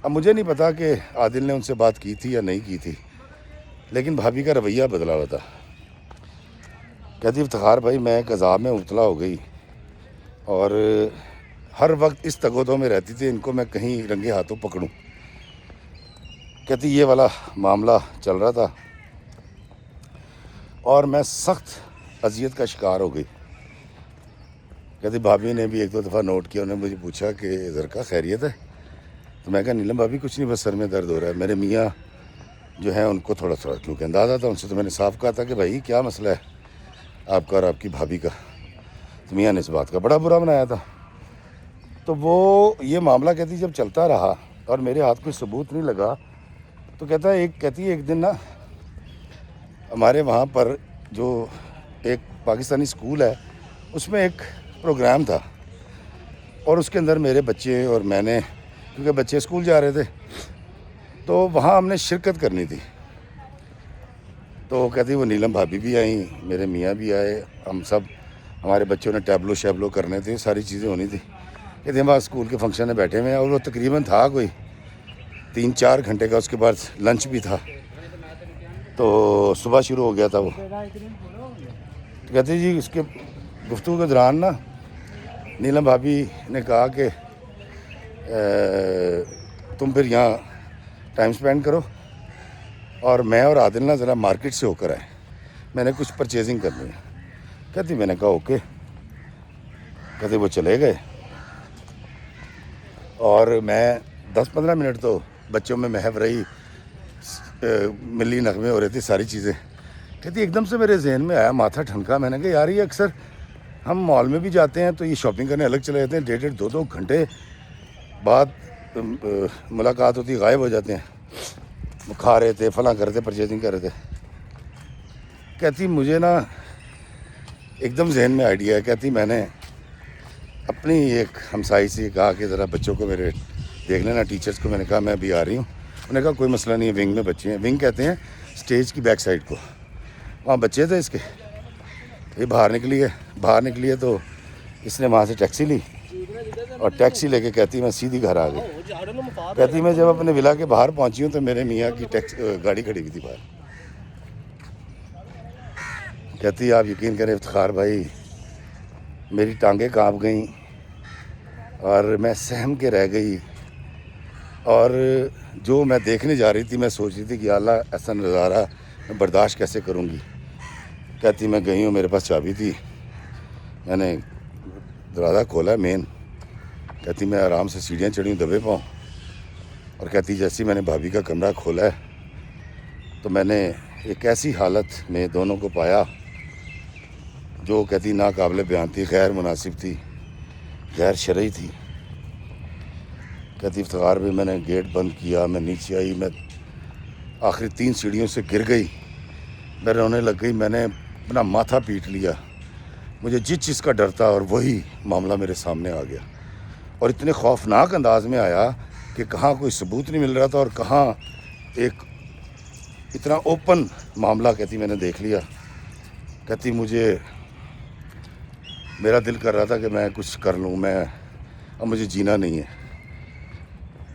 اب مجھے نہیں پتا کہ عادل نے ان سے بات کی تھی یا نہیں کی تھی، لیکن بھابھی کا رویہ بدلا ہوا تھا. کہتی افتخار بھائی میں ایک عذاب میں مبتلا ہو گئی اور ہر وقت اس تگودوں میں رہتی تھی ان کو میں کہیں رنگے ہاتھوں پکڑوں. کہتی یہ والا معاملہ چل رہا تھا اور میں سخت اذیت کا شکار ہو گئی. کہتی بھابھی نے بھی ایک دو دفعہ نوٹ کیا, انہوں نے مجھے پوچھا کہ زرکا خیریت ہے؟ تو میں کہا نیلم بھابھی کچھ نہیں, بس سر میں درد ہو رہا ہے. میرے میاں جو ہیں ان کو تھوڑا کیونکہ اندازہ تھا, ان سے تو میں نے صاف کہا تھا کہ بھائی کیا مسئلہ ہے آپ کا اور آپ کی بھابھی کا. تو میاں نے اس بات کا بڑا برا بنایا تھا. تو وہ یہ معاملہ کہتی جب چلتا رہا اور میرے ہاتھ کوئی ثبوت نہیں لگا تو کہتی ایک دن نا ہمارے وہاں پر جو ایک پاکستانی اسکول ہے اس میں ایک پروگرام تھا اور اس کے اندر میرے بچے اور میں نے, کیونکہ بچے اسکول جا رہے تھے, تو وہاں ہم نے شرکت کرنی تھی. تو کہتی وہ نیلم بھابھی بھی آئیں, میرے میاں بھی آئے, ہم سب ہمارے بچوں نے ٹیبلو شیبلو کرنے تھے, ساری چیزیں ہونی تھی. کہتے ہم اسکول کے فنکشن میں بیٹھے ہوئے ہیں اور وہ تقریباً تھا کوئی 3-4 گھنٹے کا, اس کے بعد لنچ بھی تھا. تو صبح شروع ہو گیا تھا وہ. تو کہتے جی اس کے گفتگو کے دوران نا نیلم بھابھی نے کہا کہ تم پھر یہاں ٹائم سپینڈ کرو اور میں اور عادل نا ذرا مارکیٹ سے ہو کر آئے, میں نے کچھ پرچیزنگ کرنی ہے. کہتی میں نے کہا اوکے. کہتے وہ چلے گئے اور میں 10-15 منٹ تو بچوں میں محو رہی, ملی نغمے ہو رہے تھے, ساری چیزیں. کہتی ایک دم سے میرے ذہن میں آیا, ماتھا ٹھنکا. میں نے کہا یار یہ اکثر ہم مال میں بھی جاتے ہیں تو یہ شاپنگ کرنے الگ چلے جاتے ہیں, 1.5-2 گھنٹے بعد ملاقات ہوتی, غائب ہو جاتے ہیں. وہ کھا رہے تھے, فلاں کر رہے تھے, پرچیزنگ کر رہے تھے. کہتی مجھے نا ایک دم ذہن میں آئیڈیا ہے. کہتی میں نے اپنی ایک ہمسائی سے کہا کہ ذرا بچوں کو میرے دیکھ لینا, ٹیچرز کو. میں نے کہا میں ابھی آ رہی ہوں. انہوں نے کہا کوئی مسئلہ نہیں ہے, ونگ میں بچے ہیں. ونگ کہتے ہیں اسٹیج کی بیک سائڈ کو, وہاں بچے تھے اس کے. یہ باہر نکلی ہے تو اس نے وہاں سے ٹیکسی لی اور ٹیکسی لے کے کہتی میں سیدھی گھر آ گئی. کہتی میں جب اپنے ولا کے باہر پہنچی ہوں تو میرے میاں کی گاڑی کھڑی ہوئی تھی باہر. کہتی آپ یقین کریں افتخار بھائی میری ٹانگیں کانپ گئیں اور میں سہم کے رہ گئی, اور جو میں دیکھنے جا رہی تھی میں سوچ رہی تھی کہ اللہ ایسا نظارہ میں برداشت کیسے کروں گی. کہتی میں گئی ہوں, میرے پاس چابی تھی, میں نے دروازہ کھولا مین. کہتی میں آرام سے سیڑھیاں چڑھی ہوں دبے پاؤں, اور کہتی جیسی میں نے بھابھی کا کمرہ کھولا ہے تو میں نے ایک ایسی حالت میں دونوں کو پایا جو کہتی ناقابل بیان تھی, غیر مناسب تھی, غیر شرعی تھی. کہتی افتخار بھی میں نے گیٹ بند کیا, میں نیچے آئی, میں آخری 3 سیڑھیوں سے گر گئی, میں رونے لگ گئی. میں نے اپنا ماتھا پیٹ لیا, مجھے جس چیز کا ڈر تھا اور وہی معاملہ میرے سامنے آ گیا, اور اتنے خوفناک انداز میں آیا کہ کہاں کوئی ثبوت نہیں مل رہا تھا اور کہاں ایک اتنا اوپن معاملہ. کہتی میں نے دیکھ لیا. کہتی میرا دل کر رہا تھا کہ میں کچھ کر لوں, اب مجھے جینا نہیں ہے.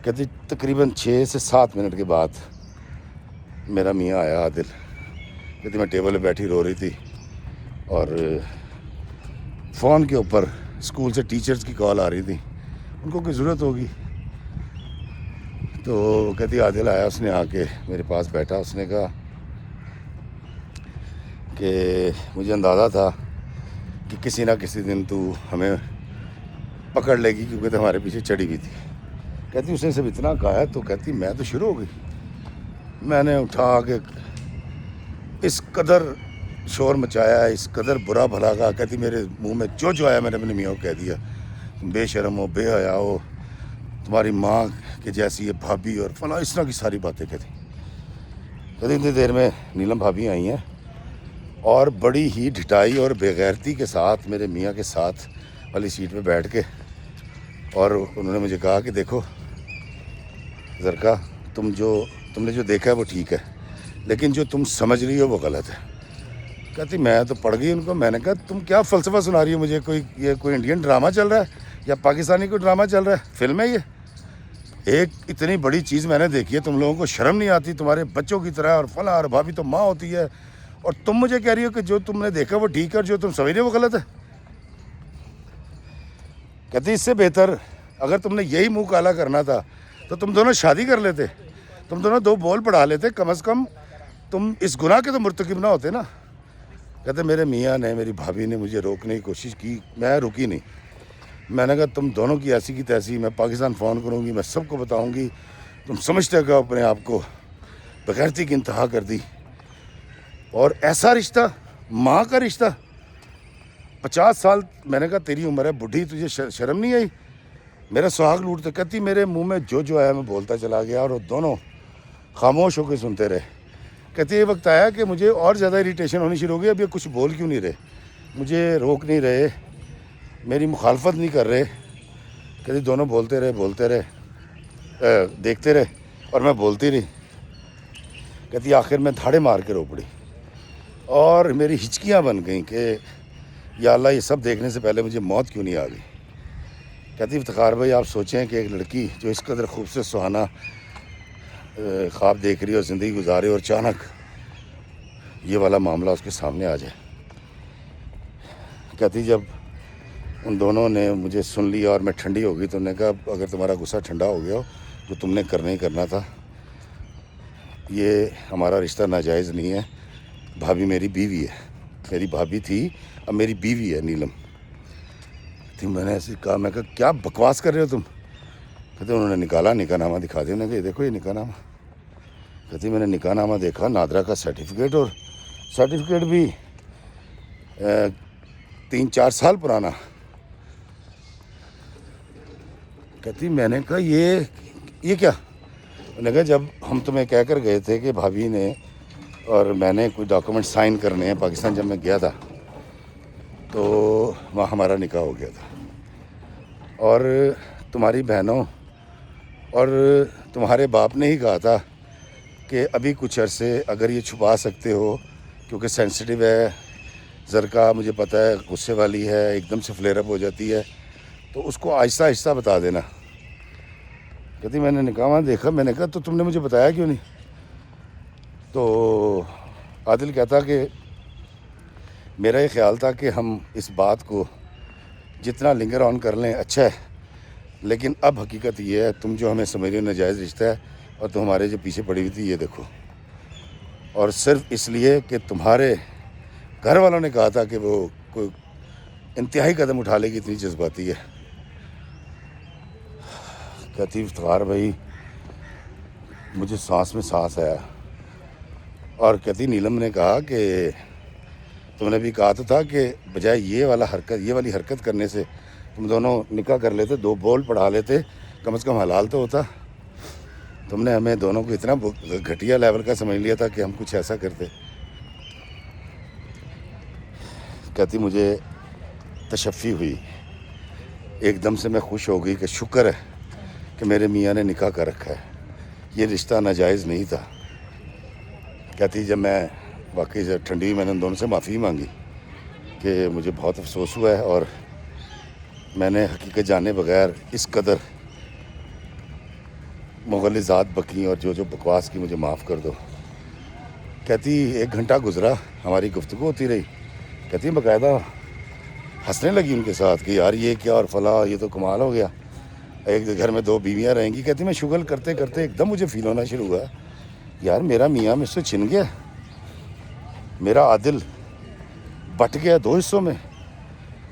کہتی تقریباً 6 سے 7 منٹ کے بعد میرا میاں آیا عادل. کہتی میں ٹیبل پہ بیٹھی رو رہی تھی اور فون کے اوپر اسکول سے ٹیچرز کی کال آ رہی تھی, ان کو کوئی ضرورت ہوگی. تو کہتی عادل آیا, اس نے آ کے میرے پاس بیٹھا. اس نے کہا کہ مجھے اندازہ تھا کہ کسی نہ کسی دن تو ہمیں پکڑ لے گی کیونکہ تو ہمارے پیچھے چڑھی ہوئی تھی. کہتی اس نے سب اتنا کہا تو کہتی میں تو شروع ہو گئی. میں نے اٹھا کے اس قدر شور مچایا, اس قدر برا بھلا کہا. کہتی میرے منہ میں جو آیا میں نے اپنے میاں کو کہہ دیا, تم بے شرم ہو, بے حیا ہو, تمہاری ماں کے جیسی ہے بھابھی, اور فلاں اس طرح کی ساری باتیں. کہتی اتنی دیر میں نیلم بھابھی آئی ہیں اور بڑی ہی ڈھٹائی اور بے غیرتی کے ساتھ میرے میاں کے ساتھ والی سیٹ پہ بیٹھ کے, اور انہوں نے مجھے کہا کہ دیکھو زرکا تم نے جو دیکھا ہے وہ ٹھیک ہے, لیکن جو تم سمجھ رہی ہو وہ غلط ہے. کہتی میں تو پڑھ گئی ان کو. میں نے کہا تم کیا فلسفہ سنا رہی ہو مجھے, کوئی انڈین ڈرامہ چل رہا ہے یا پاکستانی کوئی ڈرامہ چل رہا ہے, فلم ہے یہ؟ ایک اتنی بڑی چیز میں نے دیکھی ہے، تم لوگوں کو شرم نہیں آتی، تمہارے بچوں کی طرح، اور فلاں اور بھابھی تو ماں ہوتی ہے، اور تم مجھے کہہ رہی ہو کہ جو تم نے دیکھا وہ ٹھیک ہے اور جو تم سمجھ رہے ہو وہ غلط ہے. کہتی اس سے بہتر اگر تم نے یہی منہ کالا کرنا تھا تو تم دونوں شادی کر لیتے، تم دونوں 2 بول پڑھا لیتے، کم از کم تم اس گناہ کے تو مرتکب نہ ہوتے نا. کہتے میرے میاں نے، میری بھابھی نے مجھے روکنے کی کوشش کی، میں رکی نہیں. میں نے کہا تم دونوں کی ایسی کی تیسی، میں پاکستان فون کروں گی، میں سب کو بتاؤں گی، تم سمجھتے ہو اپنے آپ کو، بغیرتی کی انتہا کر دی. اور ایسا رشتہ، ماں کا رشتہ، 50 سال. میں نے کہا تیری عمر ہے بڈھی، تجھے شرم نہیں آئی؟ میرا سہاگ لوٹتے. کہتی میرے منہ میں جو آیا میں بولتا چلا گیا، اور وہ دونوں خاموش ہو کے سنتے رہے. کہتی یہ وقت آیا کہ مجھے اور زیادہ اریٹیشن ہونی شروع ہو گئی، اب یہ کچھ بول کیوں نہیں رہے، مجھے روک نہیں رہے، میری مخالفت نہیں کر رہے. کہتی دونوں بولتے رہے دیکھتے رہے اور میں بولتی رہی. کہتی آخر میں دھاڑے مار کے رو پڑی اور میری ہچکیاں بن گئیں کہ یا اللہ یہ سب دیکھنے سے پہلے مجھے موت کیوں نہیں آ گئی. کہتی افتخار بھائی آپ سوچیں کہ ایک لڑکی جو اس قدر خوبصورت سہانا خواب دیکھ رہی ہے اور زندگی گزارے، اور اچانک یہ والا معاملہ اس کے سامنے آ جائے. کہتی جب ان دونوں نے مجھے سن لیا اور میں ٹھنڈی ہو گئی تو انہوں نے کہا اگر تمہارا غصہ ٹھنڈا ہو گیا ہو، جو تم نے کرنا ہی کرنا تھا، یہ ہمارا رشتہ ناجائز نہیں ہے. بھابھی میری بیوی ہے، میری بھابھی تھی اب میری بیوی ہے نیلم. تھی میں نے ایسے کہا، میں کہا کیا بکواس کر رہے ہو تم؟ کہتے انہوں نے نکالا، نکاح نامہ دکھا دیا. انہوں نے کہا یہ دیکھو یہ نکاح نامہ. کہتی میں نے نکاح نامہ دیکھا، نادرا کا سرٹیفکیٹ، اور سرٹیفکیٹ بھی 3-4 سال پرانا. کہتی میں نے کہا یہ کیا؟ انہوں نے کہا جب ہم تمہیں کہہ کر گئے تھے کہ بھابھی نے اور میں نے کوئی ڈاکومنٹ سائن کرنے ہیں، پاکستان جب میں گیا تھا تو وہاں ہمارا نکاح ہو گیا تھا، اور تمہاری بہنوں اور تمہارے باپ نے ہی کہا تھا کہ ابھی کچھ عرصے اگر یہ چھپا سکتے ہو، کیونکہ سینسٹیو ہے، زرکا مجھے پتہ ہے غصے والی ہے، ایک دم سے فلیئر اپ ہو جاتی ہے، تو اس کو آہستہ آہستہ بتا دینا. کہتی میں نے نکاح دیکھا. میں نے کہا تو تم نے مجھے بتایا کیوں نہیں؟ تو عادل کہتا کہ میرا یہ خیال تھا کہ ہم اس بات کو جتنا لنگر آن کر لیں اچھا ہے، لیکن اب حقیقت یہ ہے تم جو ہمیں سمجھ رہے ہو ناجائز رشتہ ہے، اور تمہارے جو پیچھے پڑی ہوئی تھی یہ دیکھو، اور صرف اس لیے کہ تمہارے گھر والوں نے کہا تھا کہ وہ کوئی انتہائی قدم اٹھا لے گی، اتنی جذباتی ہے. کہتی افتخار بھائی مجھے سانس میں سانس آیا. اور کہتی نیلم نے کہا کہ تم نے بھی کہا تو تھا کہ بجائے یہ والی حرکت کرنے سے تم دونوں نکاح کر لیتے، 2 بول پڑھا لیتے، کم از کم حلال تو ہوتا. تم نے ہمیں دونوں کو اتنا گھٹیا لیول کا سمجھ لیا تھا کہ ہم کچھ ایسا کرتے. کہتی مجھے تشفی ہوئی، ایک دم سے میں خوش ہو گئی کہ شکر ہے کہ میرے میاں نے نکاح کر رکھا ہے، یہ رشتہ ناجائز نہیں تھا. کہتی جب میں واقعی جب ٹھنڈی میں نے ان دونوں سے معافی مانگی کہ مجھے بہت افسوس ہوا ہے اور میں نے حقیقت جانے بغیر اس قدر مغلظات بکیں اور جو بکواس کی، مجھے معاف کر دو. کہتی 1 گھنٹہ گزرا، ہماری گفتگو ہوتی رہی. کہتی باقاعدہ ہنسنے لگی ان کے ساتھ کہ یار یہ کیا اور فلاں، یہ تو کمال ہو گیا، ایک گھر میں 2 بیویاں رہیں گی. کہتی میں شغل کرتے کرتے ایک دم مجھے فیل ہونا شروع ہوا یار میرا میاں مجھ سے چھن گیا، میرا عادل بٹ گیا 2 حصوں میں،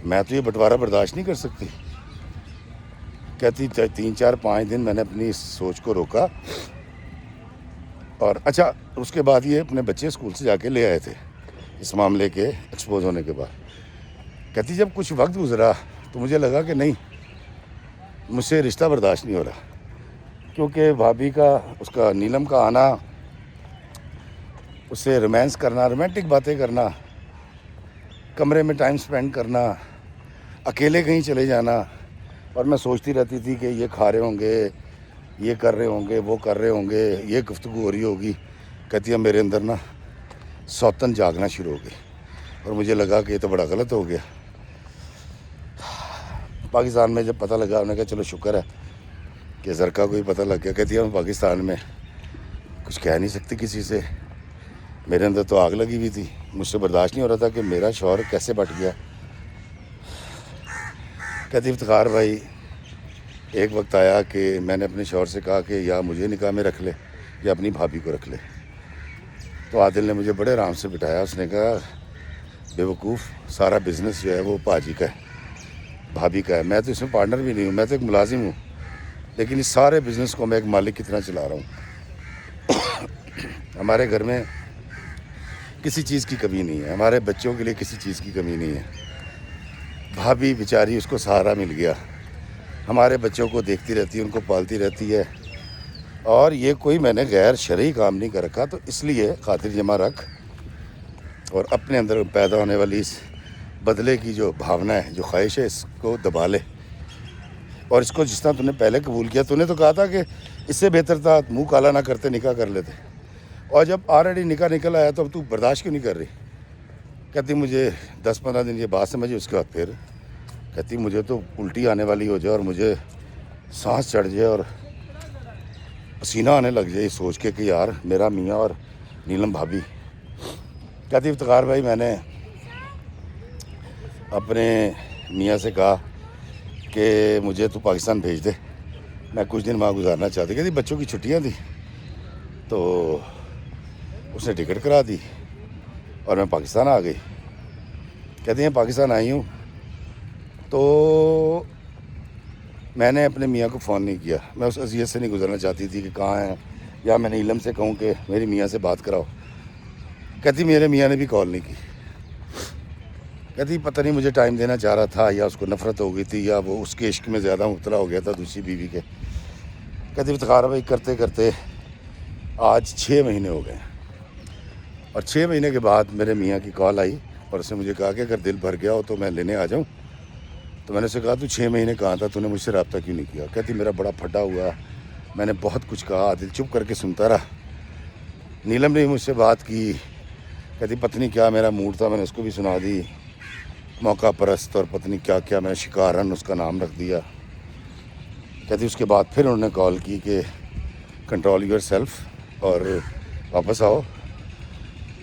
میں تو یہ بٹوارہ برداشت نہیں کر سکتی. کہتی 3-4-5 دن میں نے اپنی اس سوچ کو روکا، اور اچھا اس کے بعد یہ اپنے بچے اسکول سے جا کے لے آئے تھے اس معاملے کے ایکسپوز ہونے کے بعد. کہتی جب کچھ وقت گزرا تو مجھے لگا کہ نہیں، مجھ سے رشتہ برداشت نہیں ہو رہا، کیونکہ بھابھی کا، اس کا نیلم کا آنا، اس سے رومانس کرنا، رومانٹک باتیں کرنا، کمرے میں ٹائم سپینڈ کرنا، اکیلے کہیں چلے جانا، اور میں سوچتی رہتی تھی کہ یہ کھا رہے ہوں گے، یہ کر رہے ہوں گے، وہ کر رہے ہوں گے، یہ گفتگو ہو رہی ہوگی. کہتی ہے میرے اندر نا سوتن جاگنا شروع ہو گئی، اور مجھے لگا کہ یہ تو بڑا غلط ہو گیا. پاکستان میں جب پتہ لگا، انہوں نے کہا چلو شکر ہے کہ زرکا کو ہی پتہ لگ گیا. کہتی ہے میں پاکستان میں کچھ کہہ نہیں سکتی کسی سے, میرے اندر تو آگ لگی ہوئی تھی, مجھ سے برداشت نہیں ہو رہا تھا کہ میرا شوہر کیسے بٹ گیا. کہتی افتخار بھائی ایک وقت آیا کہ میں نے اپنے شوہر سے کہا کہ یا مجھے نکاح میں رکھ لے یا اپنی بھابھی کو رکھ لے. تو عادل نے مجھے بڑے آرام سے بٹھایا, اس نے کہا بے وقوف, سارا بزنس جو ہے وہ پاجی کا ہے, بھابھی کا ہے, میں تو اس میں پارٹنر بھی نہیں ہوں, میں تو ایک ملازم ہوں, لیکن اس سارے بزنس کو میں ایک مالک کی طرح چلا رہا ہوں. ہمارے گھر میں کسی چیز کی کمی نہیں ہے, ہمارے بچوں کے لیے کسی چیز کی کمی نہیں ہے. بھابھی بیچاری اس کو سہارا مل گیا, ہمارے بچوں کو دیکھتی رہتی ہے, ان کو پالتی رہتی ہے, اور یہ کوئی میں نے غیر شرعی کام نہیں کر رکھا. تو اس لیے خاطر جمع رکھ اور اپنے اندر پیدا ہونے والی اس بدلے کی جو بھاونا ہے, جو خواہش ہے, اس کو دبا لے. اور اس کو جس طرح تو نے پہلے قبول کیا, تو نے تو کہا تھا کہ اس سے بہتر تھا منہ کالا نہ کرتے نکاح کر لیتے, اور جب آلریڈی نکاح نکل آیا تو اب تو برداشت کیوں نہیں کر رہی. کہتی مجھے 10-15 دن یہ بات سمجھی, اس کے بعد پھر کہتی مجھے تو الٹی آنے والی ہو جائے اور مجھے سانس چڑھ جائے اور پسینہ آنے لگ جائے سوچ کے کہ یار میرا میاں اور نیلم بھابھی. کہتی افتخار بھائی میں نے اپنے میاں سے کہا کہ مجھے تو پاکستان بھیج دے, میں کچھ دن وہاں گزارنا چاہتی. کہتی بچوں کی چھٹیاں تھیں تو اس نے ٹکٹ کرا دی اور میں پاکستان آ گئی. کہتی ہیں پاکستان آئی ہوں تو میں نے اپنے میاں کو فون نہیں کیا, میں اس اذیت سے نہیں گزرنا چاہتی تھی کہ کہاں ہیں, یا میں نے نیلم سے کہوں کہ میری میاں سے بات کراؤ. کہتی میرے میاں نے بھی کال نہیں کی. کہتی پتہ نہیں مجھے ٹائم دینا چاہ رہا تھا, یا اس کو نفرت ہو گئی تھی, یا وہ اس کے عشق میں زیادہ مبتلا ہو گیا تھا دوسری بیوی کے. کہتی افتخار بھائی کرتے کرتے آج 6 مہینے ہو گئے, اور 6 مہینے کے بعد میرے میاں کی کال آئی اور اس نے مجھے کہا کہ اگر دل بھر گیا ہو تو میں لینے آ جاؤں. تو میں نے اسے کہا تو 6 مہینے کہاں تھا, تو نے مجھ سے رابطہ کیوں نہیں کیا. کہتی میرا بڑا پھٹا ہوا, میں نے بہت کچھ کہا, دل چپ کر کے سنتا رہا. نیلم نے مجھ سے بات کی, کہتی پتنی کیا میرا موڈ تھا, میں نے اس کو بھی سنا دی, موقع پرست اور پتنی کیا کیا, میں نے شکارن اس کا نام رکھ دیا. کہتی اس کے بعد پھر انہوں نے کال کی کہ کنٹرول یور سیلف اور واپس آؤ.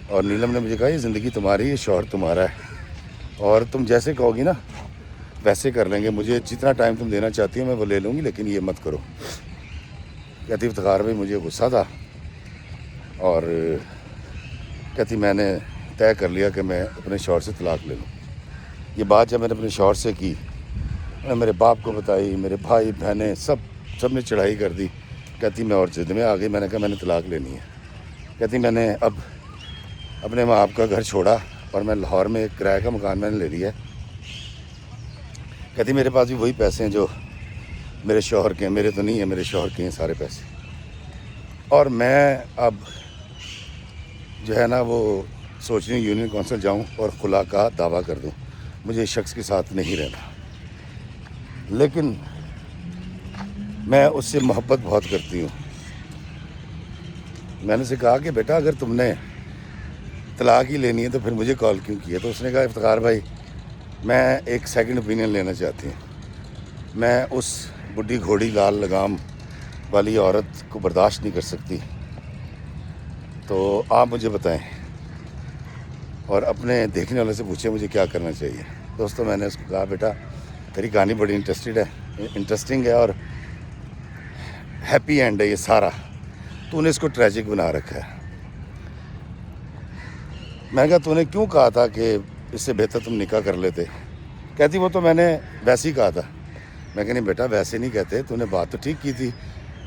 اور نیلم نے مجھے کہا یہ زندگی تمہاری, یہ شوہر تمہارا ہے, اور تم جیسے کہو گی نا ویسے کر لیں گے, مجھے جتنا ٹائم تم دینا چاہتی ہو میں وہ لے لوں گی, لیکن یہ مت کرو. کہتی افتخار بھائی مجھے غصہ تھا, اور کہتی میں نے طے کر لیا کہ میں اپنے شوہر سے طلاق لے لوں. یہ بات جب میں نے اپنے شوہر سے کی, میں نے میرے باپ کو بتائی, میرے بھائی بہنیں سب نے چڑھائی کر دی. کہتی میں اور ضد میں آ گئی, میں نے کہا میں نے طلاق لینی ہے. کہتی میں نے اب اپنے ماں باپ کا گھر چھوڑا اور میں لاہور میں ایک کرائے کا مکان میں نے لے لیا. کہتی میرے پاس بھی وہی پیسے ہیں جو میرے شوہر کے ہیں, میرے تو نہیں ہیں, میرے شوہر کے ہیں سارے پیسے. اور میں اب جو ہے نا وہ سوچ رہی ہوں یونین کونسل جاؤں اور خلا کا دعویٰ کر دوں, مجھے اس شخص کے ساتھ نہیں رہنا. لیکن میں اس سے محبت بہت کرتی ہوں. میں نے اسے کہا کہ بیٹا اگر تم نے طلاق ہی لینی ہے تو پھر مجھے کال کیوں کی ہے. تو اس نے کہا افتخار بھائی میں ایک سیکنڈ اوپینین لینا چاہتی ہوں, میں اس بڈھی گھوڑی لال لگام والی عورت کو برداشت نہیں کر سکتی, تو آپ مجھے بتائیں اور اپنے دیکھنے والے سے پوچھیں مجھے کیا کرنا چاہیے. دوستوں میں نے اس کو کہا بیٹا تیری کہانی بڑی انٹرسٹنگ ہے اور ہیپی اینڈ ہے یہ سارا, تو نے اس کو ٹریجک بنا رکھا ہے. میں نے کہا تو نے کیوں کہا تھا کہ اس سے بہتر تم نکاح کر لیتے. کہتی وہ تو میں نے ویسے ہی کہا تھا. میں کہ نہیں بیٹا ویسے نہیں کہتے, تو نے بات تو ٹھیک کی تھی,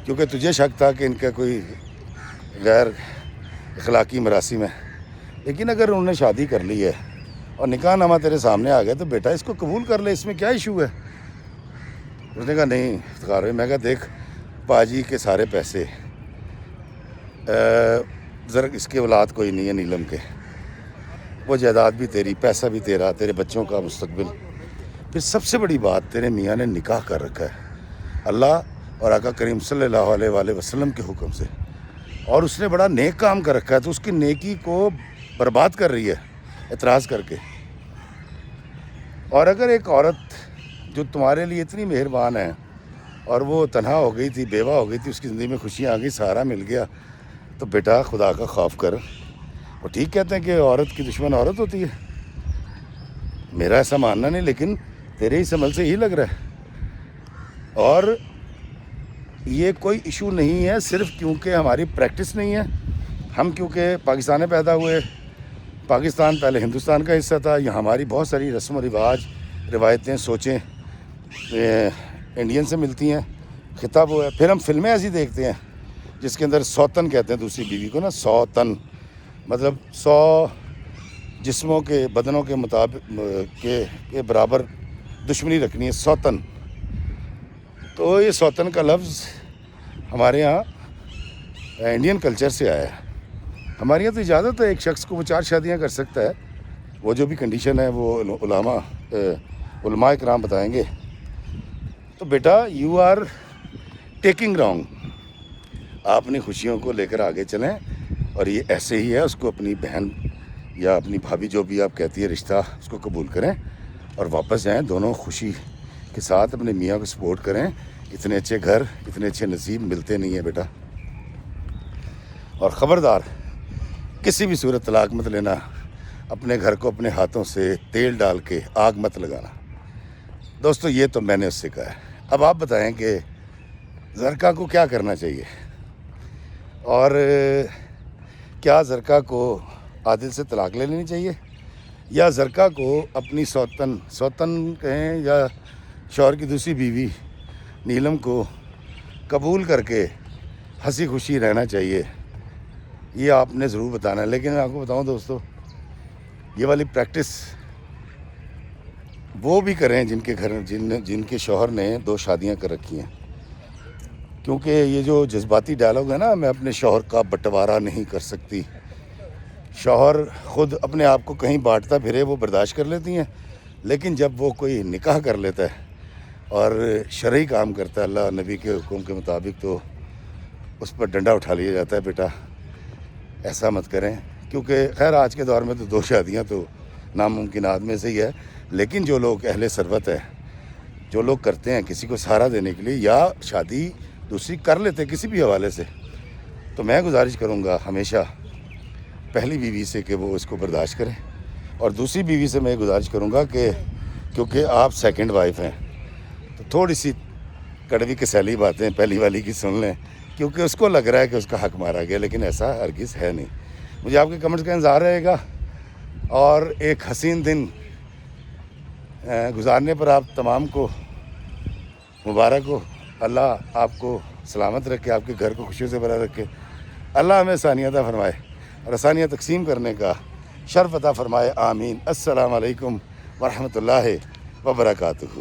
کیونکہ تجھے شک تھا کہ ان کا کوئی غیر اخلاقی مراسم ہے, لیکن اگر انہوں نے شادی کر لی ہے اور نکاح نامہ تیرے سامنے آ گیا تو بیٹا اس کو قبول کر لے, اس میں کیا ایشو ہے. اس نے کہا نہیں افتخار ہے. میں کہا دیکھ پاجی کے سارے پیسے, ذرا اس کے اولاد کوئی نہیں ہے نیلم کے, وہ جائیداد بھی تیری, پیسہ بھی تیرا, تیرے بچوں کا مستقبل. پھر سب سے بڑی بات تیرے میاں نے نکاح کر رکھا ہے اللہ اور آقا کریم صلی اللہ علیہ وآلہ وسلم کے حکم سے, اور اس نے بڑا نیک کام کر رکھا ہے, تو اس کی نیکی کو برباد کر رہی ہے اعتراض کر کے. اور اگر ایک عورت جو تمہارے لیے اتنی مہربان ہے اور وہ تنہا ہو گئی تھی، بیوہ ہو گئی تھی، اس کی زندگی میں خوشیاں آ گئی، سہارا مل گیا، تو بیٹا خدا کا خوف کر۔ وہ ٹھیک کہتے ہیں کہ عورت کی دشمن عورت ہوتی ہے، میرا ایسا ماننا نہیں، لیکن تیرے ہی عمل سے یہی لگ رہا ہے۔ اور یہ کوئی ایشو نہیں ہے صرف کیونکہ ہماری پریکٹس نہیں ہے، ہم کیونکہ پاکستان میں پیدا ہوئے، پاکستان پہلے ہندوستان کا حصہ تھا، یہاں ہماری بہت ساری رسم و رواج، روایتیں، سوچیں انڈین سے ملتی ہیں، خطاب ہوا ہے۔ پھر ہم فلمیں ایسی دیکھتے ہیں جس کے اندر سوتن کہتے ہیں دوسری بیوی کو نا، سوتن مطلب 100 جسموں کے بدنوں کے مطابق کے برابر دشمنی رکھنی ہے، سوتن۔ تو یہ سوتن کا لفظ ہمارے یہاں انڈین کلچر سے آیا ہے۔ ہمارے یہاں تو اجازت ہے ایک شخص کو وہ 4 شادیاں کر سکتا ہے، وہ جو بھی کنڈیشن ہے وہ علماء کرام بتائیں گے۔ تو بیٹا یو آر ٹیکنگ رانگ، آپ اپنی خوشیوں کو لے کر آگے چلیں، اور یہ ایسے ہی ہے، اس کو اپنی بہن یا اپنی بھابھی جو بھی آپ کہتی ہے رشتہ، اس کو قبول کریں اور واپس جائیں، دونوں خوشی کے ساتھ اپنے میاں کو سپورٹ کریں۔ اتنے اچھے گھر، اتنے اچھے نصیب ملتے نہیں ہیں بیٹا۔ اور خبردار کسی بھی صورت طلاق مت لینا، اپنے گھر کو اپنے ہاتھوں سے تیل ڈال کے آگ مت لگانا۔ دوستو یہ تو میں نے اس سے کہا ہے۔ اب آپ بتائیں کہ زرکا کو کیا کرنا چاہیے، اور کیا زرکا کو عادل سے طلاق لے لینی چاہیے، یا زرکا کو اپنی سوتن کہیں یا شوہر کی دوسری بیوی نیلم کو قبول کر کے ہنسی خوشی رہنا چاہیے؟ یہ آپ نے ضرور بتانا ہے۔ لیکن میں آپ کو بتاؤں دوستو، یہ والی پریکٹس وہ بھی کریں جن کے گھر جن کے شوہر نے 2 شادیاں کر رکھی ہیں، کیونکہ یہ جو جذباتی ڈائلاگ ہے نا، میں اپنے شوہر کا بٹوارا نہیں کر سکتی، شوہر خود اپنے آپ کو کہیں بانٹتا پھرے وہ برداشت کر لیتی ہیں، لیکن جب وہ کوئی نکاح کر لیتا ہے اور شرعی کام کرتا ہے اللہ نبی کے حکم کے مطابق، تو اس پر ڈنڈا اٹھا لیا جاتا ہے۔ بیٹا ایسا مت کریں، کیونکہ خیر آج کے دور میں تو 2 شادیاں تو ناممکنات میں سے ہی ہے، لیکن جو لوگ اہل ثروت ہے، جو لوگ کرتے ہیں کسی کو سہارا دینے کے لیے، یا شادی دوسری کر لیتے کسی بھی حوالے سے، تو میں گزارش کروں گا ہمیشہ پہلی بیوی سے کہ وہ اس کو برداشت کریں، اور دوسری بیوی سے میں گزارش کروں گا کہ کیونکہ آپ سیکنڈ وائف ہیں تو تھوڑی سی کڑوی کسیلی باتیں پہلی والی کی سن لیں، کیونکہ اس کو لگ رہا ہے کہ اس کا حق مارا گیا، لیکن ایسا ہرگز ہے نہیں۔ مجھے آپ کے کمنٹس کا انتظار رہے گا، اور ایک حسین دن گزارنے پر آپ تمام کو مبارک ہو۔ اللہ آپ کو سلامت رکھے، آپ کے گھر کو خوشیوں سے بھرا رکھے، اللہ ہمیں آسانیاں عطا فرمائے اور آسانیاں تقسیم کرنے کا شرف عطا فرمائے، آمین۔ السلام علیکم ورحمۃ اللہ وبرکاتہ۔